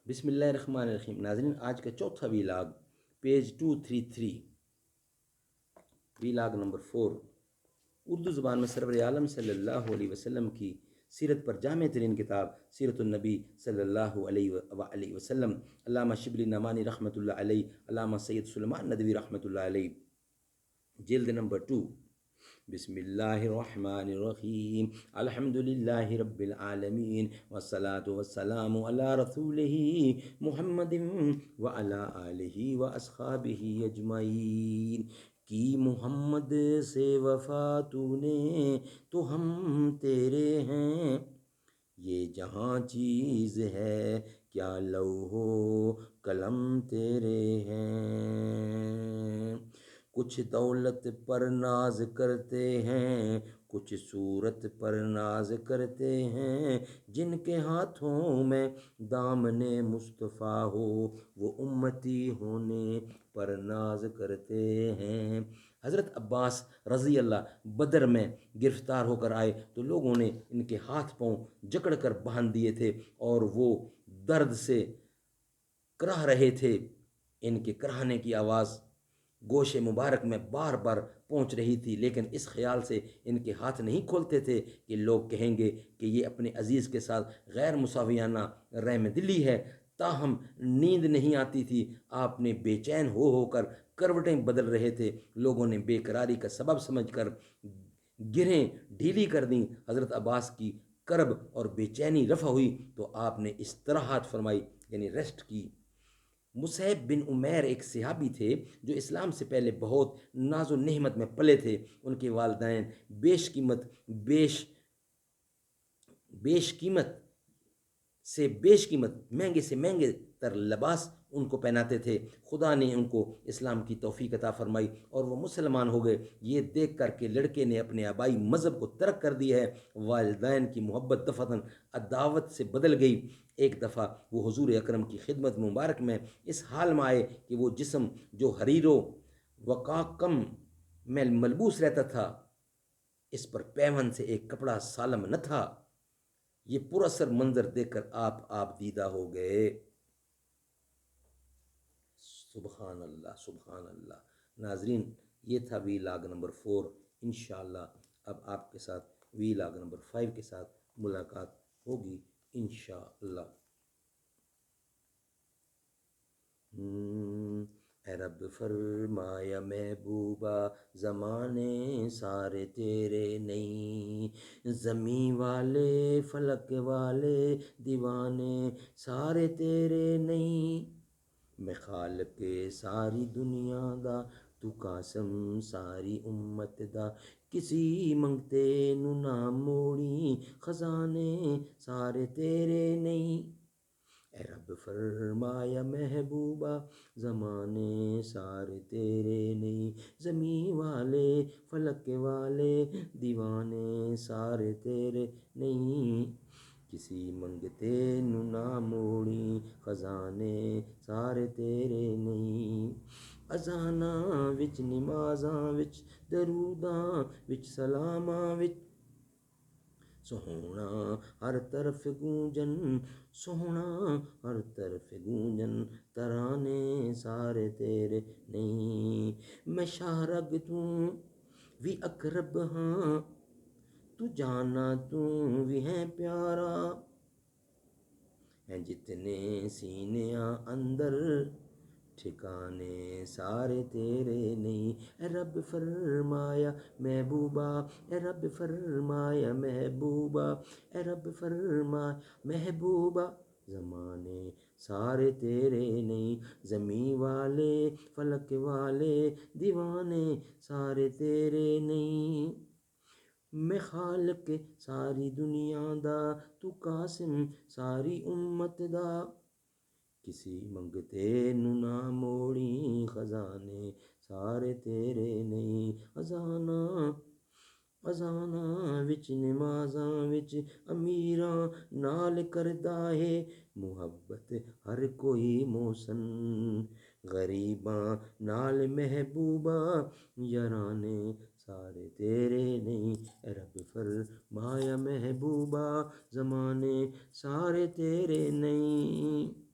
بسم اللہ الرحمن الرحیم۔ ناظرین، آج کا چوتھا vlog, page 233، vlog number 4، Urdu زبان میں سرور عالم صلی اللہ علیہ وسلم کی سیرت پر جامع ترین کتاب سیرت النبی صلی اللہ علیہ وآلہ وسلم، علامہ شبلی نعمانی رحمۃ اللہ علیہ، علامہ سید سلیمان ندوی رحمۃ اللہ علیہ، جلد نمبر 2۔ بسم اللہ الرحمن الرحیم، الحمد للہ رب العالمین، والصلاة والسلام علی رسولہ محمد وعلی آلہ واصحابہ اجمعین۔ کی محمد سے وفا تو نے تو ہم تیرے ہیں، یہ جہاں چیز ہے کیا لوح و قلم تیرے ہیں۔ کچھ دولت پر ناز کرتے ہیں، کچھ صورت پر ناز کرتے ہیں، جن کے ہاتھوں میں دامن مصطفیٰ ہو وہ امتی ہونے پر ناز کرتے ہیں۔ حضرت عباس رضی اللہ بدر میں گرفتار ہو کر آئے تو لوگوں نے ان کے ہاتھ پاؤں جکڑ کر باندھ دیے تھے اور وہ درد سے کراہ رہے تھے۔ ان کے کراہنے کی آواز گوش مبارک میں بار بار پہنچ رہی تھی، لیکن اس خیال سے ان کے ہاتھ نہیں کھولتے تھے کہ لوگ کہیں گے کہ یہ اپنے عزیز کے ساتھ غیر مساویانہ رحم دلی ہے۔ تاہم نیند نہیں آتی تھی، آپ نے بے چین ہو کر کروٹیں بدل رہے تھے۔ لوگوں نے بے قراری کا سبب سمجھ کر گرہیں ڈھیلی کر دیں۔ حضرت عباس کی کرب اور بے چینی رفع ہوئی تو آپ نے استراحت فرمائی، یعنی ریسٹ کی۔ مصعب بن عمیر ایک صحابی تھے جو اسلام سے پہلے بہت ناز و نعمت میں پلے تھے۔ ان کے والدین بیش قیمت مہنگے سے مہنگے تر لباس ان کو پہناتے تھے۔ خدا نے ان کو اسلام کی توفیق عطا فرمائی اور وہ مسلمان ہو گئے۔ یہ دیکھ کر کہ لڑکے نے اپنے آبائی مذہب کو ترک کر دیا ہے، والدین کی محبت دفعتاً عداوت سے بدل گئی۔ ایک دفعہ وہ حضور اکرم کی خدمت مبارک میں اس حال میں آئے کہ وہ جسم جو حریر و وقاقم میں ملبوس رہتا تھا، اس پر پیون سے ایک کپڑا سالم نہ تھا۔ یہ پراثر منظر دیکھ کر آپ دیدہ ہو گئے۔ سبحان اللہ، سبحان اللہ۔ ناظرین، یہ تھا ویلاگ نمبر 4۔ انشاءاللہ اب آپ کے ساتھ ویلاگ نمبر 5 کے ساتھ ملاقات ہوگی انشاءاللہ۔ اے رب فرمایا محبوبہ زمانے سارے تیرے نہیں، زمین والے فلک والے دیوانے سارے تیرے نہیں، میں خالق ساری دنیا دا تو قاسم ساری امت دا، کسی منگتے نو نہ موڑی خزانے سارے تیرے نہیں۔ اے رب فرمایا محبوبہ زمانے سارے تیرے نہیں، زمین والے فلک والے دیوانے سارے تیرے نہیں، کسی منگتے نو نہ موڑی خزانے سارے تیرے نہیں۔ اذاناں وچ نمازاں وچ دروداں وچ سلاماں وچ سوہنا ہر طرف گونجن، سوہنا ہر طرف گونجن، ترانے سارے تیرے نہیں۔ میں شارگ تو بھی اقرب ہاں، تو جانا تو بھی ہے پیارا، ہیں جتنے سینیاں اندر ٹھکانے سارے تیرے نہیں۔ اے رب فرمایا محبوبہ، اے رب فرمایا محبوبہ، اے رب فرمایا محبوبہ زمانے سارے تیرے نہیں، زمین والے فلک والے دیوانے سارے تیرے نہیں، میں خالق ساری دنیا دا تو قاسم ساری امت دا، کسی منگتے نو نہ موڑی خزانے سارے تیرے نہیں۔ اذاناں وچ نمازاں وچ امیراں نال کردا ہے محبت ہر کوئی محسن، غریباں نال محبوبہ یارانے سارے تیرے نہیں۔ اے رب فرمایا محبوبہ زمانے سارے تیرے نہیں۔